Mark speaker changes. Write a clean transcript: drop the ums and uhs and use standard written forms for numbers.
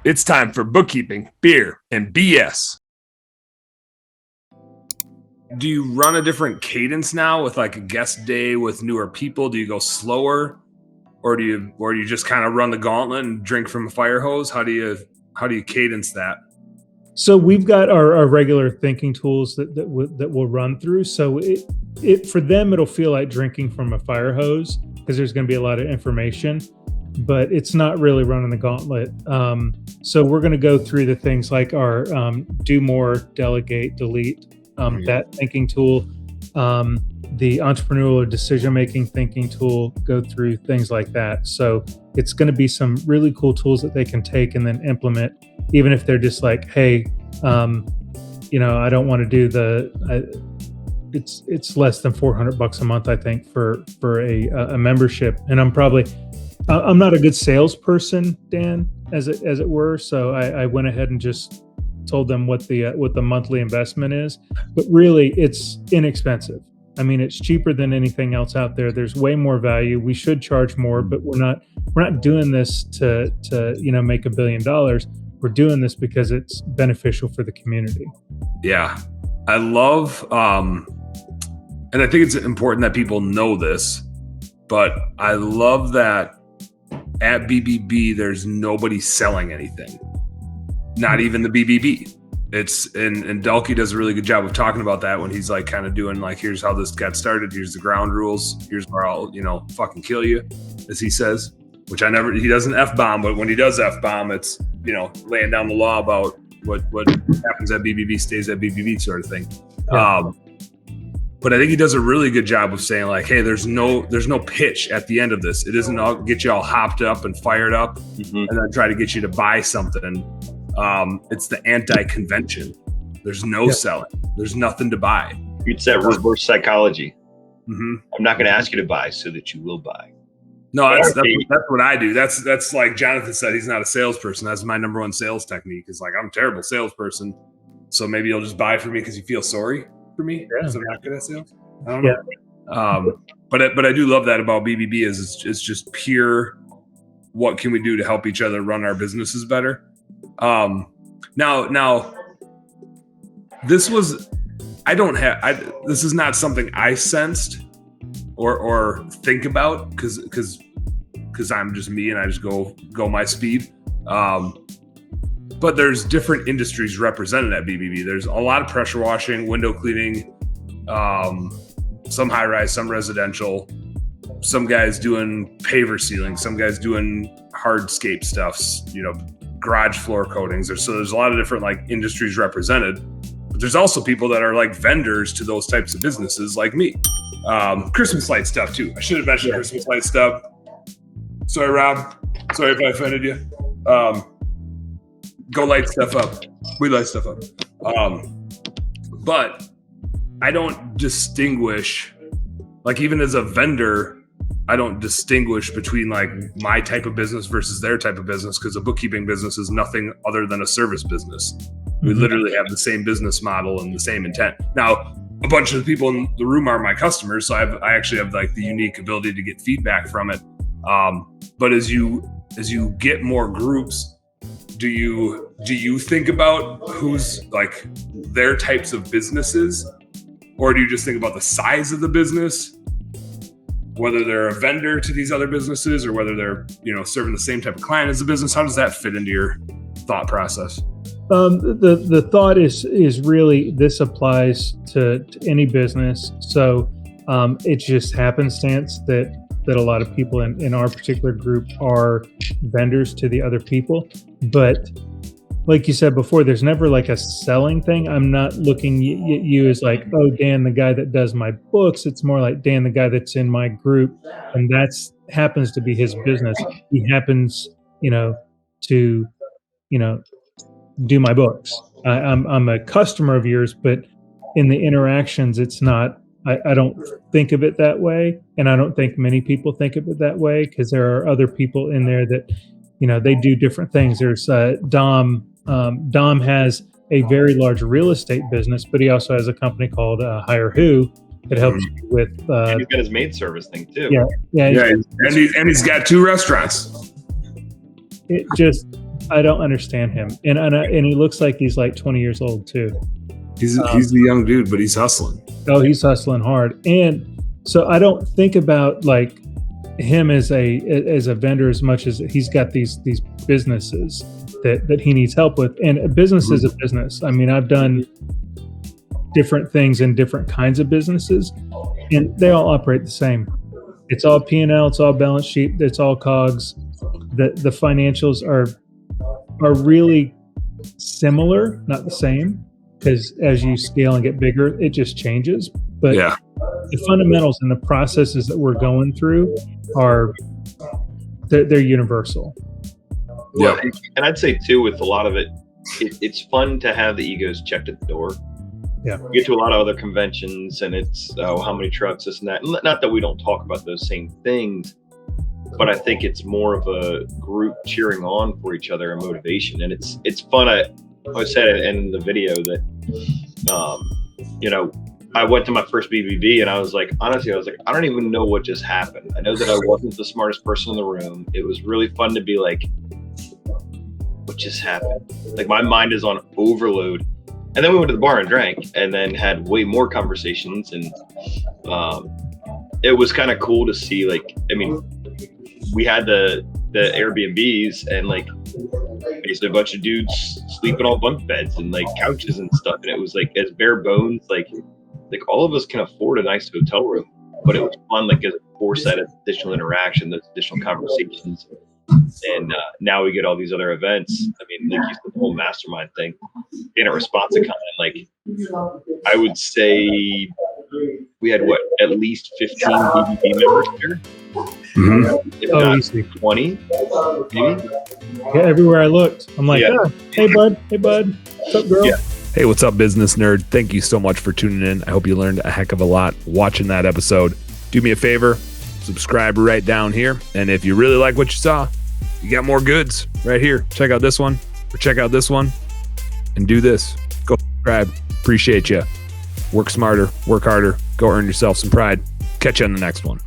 Speaker 1: It's time for bookkeeping, beer, and BS. Do you run a different cadence now with like a guest day with newer people? Do you go slower, or do you just kind of run the gauntlet and drink from a fire hose? How do you cadence that?
Speaker 2: So we've got our regular thinking tools that we'll run through. So it for them it'll feel like drinking from a fire hose because there's going to be a lot of information, but it's not really running the gauntlet. So we're going to go through the things like our do more, delegate, delete, that thinking tool, the entrepreneurial decision-making thinking tool, go through things like that. So it's going to be some really cool tools that they can take and then implement, even if they're just like, hey, I don't want to do it's less than $400 a month, I think, for a membership. And I'm not a good salesperson, Dan, as it were. So I went ahead and just told them what the monthly investment is, but really it's inexpensive. I mean, it's cheaper than anything else out there. There's way more value. We should charge more, but we're not doing this to make $1 billion. We're doing this because it's beneficial for the community.
Speaker 1: Yeah, I love, and I think it's important that people know this, but I love that at BBB, there's nobody selling anything, not even the BBB. And Dalkey does a really good job of talking about that when he's like kind of doing like, here's how this got started. Here's the ground rules. Here's where I'll, fucking kill you, as he says, which he doesn't F-bomb, but when he does F-bomb, it's, laying down the law about what happens at BBB stays at BBB sort of thing. Yeah. But I think he does a really good job of saying like, hey, there's no pitch at the end of this. It isn't all get you all hopped up and fired up and then try to get you to buy something. It's the anti-convention. There's no selling. There's nothing to buy.
Speaker 3: It's that reverse psychology.
Speaker 1: Mm-hmm.
Speaker 3: I'm not going to ask you to buy so that you will buy.
Speaker 1: No, that's what I do. That's like Jonathan said, he's not a salesperson. That's my number one sales technique. Is like, I'm a terrible salesperson. So maybe you'll just buy from me because you feel sorry for me because I'm not good at sales. I don't know. But I do love that about BBB is it's just pure. What can we do to help each other run our businesses better? Now this is not something I sensed or think about because I'm just me and I just go my speed. But there's different industries represented at BBB. There's a lot of pressure washing, window cleaning, some high rise, some residential, some guys doing paver sealing, some guys doing hardscape stuffs, garage floor coatings. So there's a lot of different like industries represented, but there's also people that are like vendors to those types of businesses like me. Christmas light stuff too. I should have mentioned Christmas light stuff. Sorry, Rob. Sorry if I offended you. Go light stuff up. We light stuff up. But I don't distinguish, like even as a vendor, I don't distinguish between like my type of business versus their type of business because a bookkeeping business is nothing other than a service business. We literally have the same business model and the same intent. Now, a bunch of the people in the room are my customers, so I actually have like the unique ability to get feedback from it. But as you get more groups, do you think about who's like their types of businesses, or do you just think about the size of the business? Whether they're a vendor to these other businesses or whether they're, serving the same type of client as a business, how does that fit into your thought process?
Speaker 2: The thought is really this applies to any business. So it's just happenstance that a lot of people in our particular group are vendors to the other people. But like you said before, there's never like a selling thing. I'm not looking at you as like, oh, Dan, the guy that does my books. It's more like Dan, the guy that's in my group, and that's happens to be his business. He happens, to, do my books. I'm a customer of yours, but in the interactions, it's not. I don't think of it that way, and I don't think many people think of it that way because there are other people in there that, they do different things. There's Dom. Dom has a very large real estate business, but he also has a company called Hire Who that helps you with.
Speaker 3: And he's got his maid service thing too.
Speaker 2: Yeah.
Speaker 1: And he's got 2 restaurants.
Speaker 2: It just I don't understand him, and he looks like he's like 20 years old too.
Speaker 1: He's the young dude, but he's hustling.
Speaker 2: Oh, he's hustling hard, and so I don't think about like him as a vendor as much as he's got these businesses that he needs help with. And a business is a business. I mean, I've done different things in different kinds of businesses, and they all operate the same. It's all P&L, it's all balance sheet, it's all COGS. The financials are really similar, not the same, because as you scale and get bigger, it just changes. But
Speaker 1: Yeah.
Speaker 2: the fundamentals and the processes that we're going through they're universal.
Speaker 3: Well, and I'd say too, with a lot of it, it's fun to have the egos checked at the door.
Speaker 2: Yeah.
Speaker 3: You get to a lot of other conventions and it's, how many trucks, this and that. Not that we don't talk about those same things, but I think it's more of a group cheering on for each other and motivation. And it's fun. I said it in the video that, I went to my first BBB and I was like, honestly, I don't even know what just happened. I know that I wasn't the smartest person in the room. It was really fun to be like, what just happened? Like my mind is on overload. And then we went to the bar and drank and then had way more conversations. And it was kind of cool to see, like, I mean, we had the Airbnbs and like basically a bunch of dudes sleeping on bunk beds and like couches and stuff. And it was like as bare bones, like all of us can afford a nice hotel room, but it was fun, like as a force that additional interaction, those additional conversations. And now we get all these other events. I mean, like you said, the whole mastermind thing, being a responsive comment, like I would say we had at least 15 BBB members here. If not
Speaker 2: Easy.
Speaker 3: 20, maybe.
Speaker 2: Yeah, everywhere I looked, I'm like, hey bud, what's up, girl?
Speaker 3: Yeah.
Speaker 1: Hey, what's up, business nerd? Thank you so much for tuning in. I hope you learned a heck of a lot watching that episode. Do me a favor, subscribe right down here. And if you really like what you saw, you got more goods right here. Check out this one or check out this one and do this. Go subscribe. Appreciate you. Work smarter, work harder, go earn yourself some pride. Catch you on the next one.